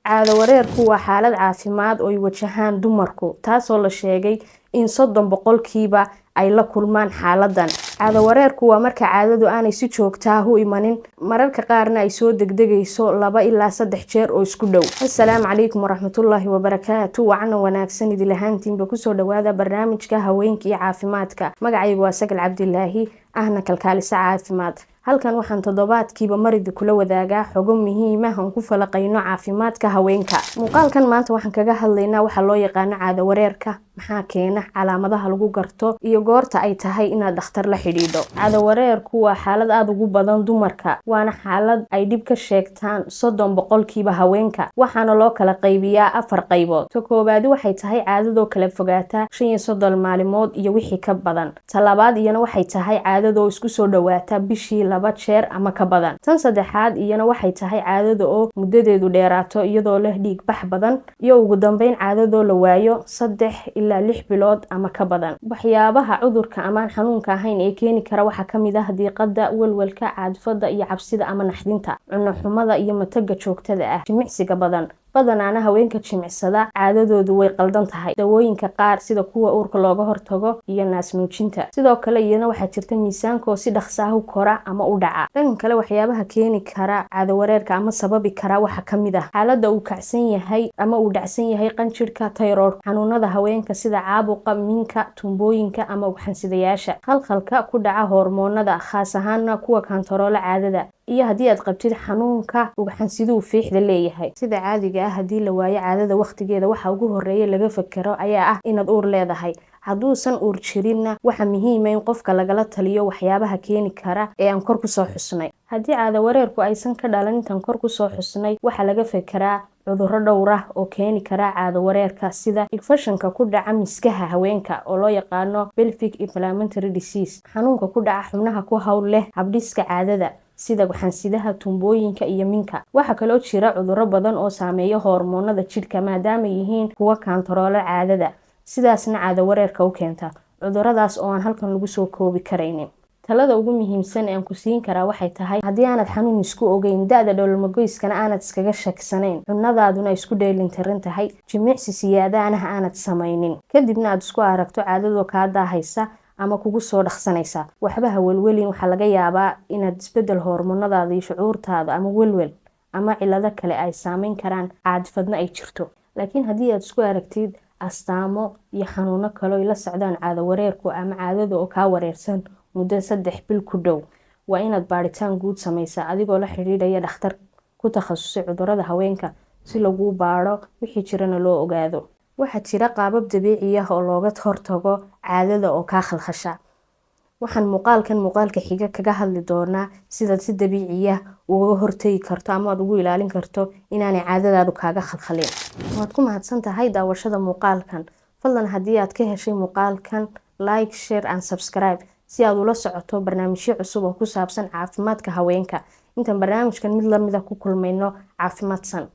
Caado wareerku waa xaalad caafimaad oo ay wajahaan dumarku, taasoo la sheegay in 30% ay la kulmaan xaaladan. Caado wareerku waa marka caadadu aanay si joogto ah u imanin, mararka qaarna ay soo degdegayso 2 ilaa 3 jeer oo isku dhow. Assalaamu calaykum waraxmatullaahi wabarakaatuh. Wacana wanaagsan idil ahaantiinba kusoo dhawaada barnaamijka haweenka iyo caafimaadka. Magacaygu waa Sagal Cabdilaahi, ahna kalkaalisa caafimaad. Halkan waxaan toddobaadkiiba maridi kula wadaagaa xogo muhiim ah oo ku falaqayno caafimaadka haweenka. Muuqaalkan maanta waxaan kaga hadlaynaa waxa loo yaqaan caado wareerka, maxaa keena, calaamadaha lagu garto iyo goorta ay tahay inaad dhakhtar la xidhiidho. Caado wareerku waa xaalad aad ugu badan dumarka, waana xaalad ay dhib ka sheegtaan 30% haweenka, waxaana loo kala qaybiyaa 4 qaybood. Ta koowaad waxay tahay caadadoo kala fogaata 35 maalmood iyo wixii ka badan. Ta labaad iyana waxay tahay caadadoo isku soo dhawaata bishii 2 jeer ama ka badan. Tan saddexaad iyana waxay tahay caadada oo muddadeedu dheeraato iyadoo leh dhiig bax badan, iyo ugu dambeyn caadadoo la waayo 3 ilaa 6 bilood ama ka badan. Waxyaabaha cudurka ama xanuunka ahayn ee keeni kara waxaa ka mid ah diiqada, walwalka, caadfada iyo cabsida ama naxdinta, cunno xumada iyo mataga joogtada ah, jimicsiga badan. Badanaana haweenka jimicsada caadadoodu way qaldan tahay. Dawooyinka qaar sida kuwa uurka looga hortago iyo naas nuujinta. Sidoo kale iyana waxaa jirta miisaanka oo si dhaqso ah u kora ama u dhaca. Dhanka kale waxyaabaha keeni kara caado wareerka ama sababi kara waxaa ka mid ah xaaladda uu kacsan yahay ama uu dhacsan yahay qanjirka thyroid, xanuunada haweenka sida caabuqa minka, tumbooyinka ama ugxan-sidayaasha, khalkhalka ku dhaca hormoonada, khaas ahaan kuwa kantaroola caadada, iyo haddii aad qabtid xanuunka ugxan-siduu fiixda leeyahay. Sida caadiga ah haddii la waayo caadada waqtigeeda waxa ugu horeeya laga fakaro ayaa ah inaad uur leedahay. Hadduusan uur jirinna waxa muhiim ah in qofka lagala taliyo waxyaabaha keeni kara ee aan kor ku soo xusnay. Haddii caado wareerku aysan ka dhalan intaan kor ku soo xusnay, waxa laga fakaraa cudurro dhowr ah oo keeni kara caado wareerka sida infekshanka ku dhaca miskaha haweenka oo loo yaqaano pelvic inflammatory disease, xanuunka ku dhaca xubnaha ku hawl leh habdhiska caadada sida ugxan-sidaha, tumbooyinka iyo minka. Waxaa kaloo jira cudurro badan oo saameeya hormoonada jidhka maadaama yihiin kuwa kantaroola caadada, sidaasna caado wareerka u keenta. Cudurradaas oo aan halkan lagu soo koobi karaynin. Talada ugu muhiimsan ee aan ku siin karaa waxay tahay haddii aanad xanuun isku ogeyn, da'da dhoolmagoyskana aanad iskaga shaksanayn, cunnadaaduna isku dheelitiran tahay, jimicsi siyaadaana aanad samaynin, kadibna aad isku aragto caadadoo kaa daahaysa ama kugu soo dhaqsanaysa, waxba ha welwelin. waxaa laga yaabaa inaad isbedel hormoonadaada iyo shucuurtaada ama welwel ama cillado kale ay saameyn karaan, caadifadna ay jirto. Laakiin haddii aad isku aragtid astaamo iyo xanuuno kale oo la socdaan caado wareerku ama caadada oo kaa wareersan muddo 3 bil ku dhow, waa inaad baaritaan guud samaysaa adigoo la xidhiidhaya dhakhtar ku takhasusay cudurrada haweenka si lagu baaro wixii jirana loo ogaado. Waxaa jira qaabab dabiici ah oo looga hortago caadada oo kaa khalkhasha. Waxaan muuqaalka xiga kaga hadli doonaa sidaad si dabiici ah uga hortagi karto ama aad ugu ilaalin karto inaanay caadadaadu kaaga khalkhalin. Waad ku mahadsan tahay daawashada muuqaalkan. Fadlan haddii aad ka heshay muuqaalkan, like, share and subscribe si aad ula socoto barnaamijyo cusub oo ku saabsan caafimaadka haweenka. Intaan barnaamijkan mid la mid ah ku kulmayno, caafimaadsan.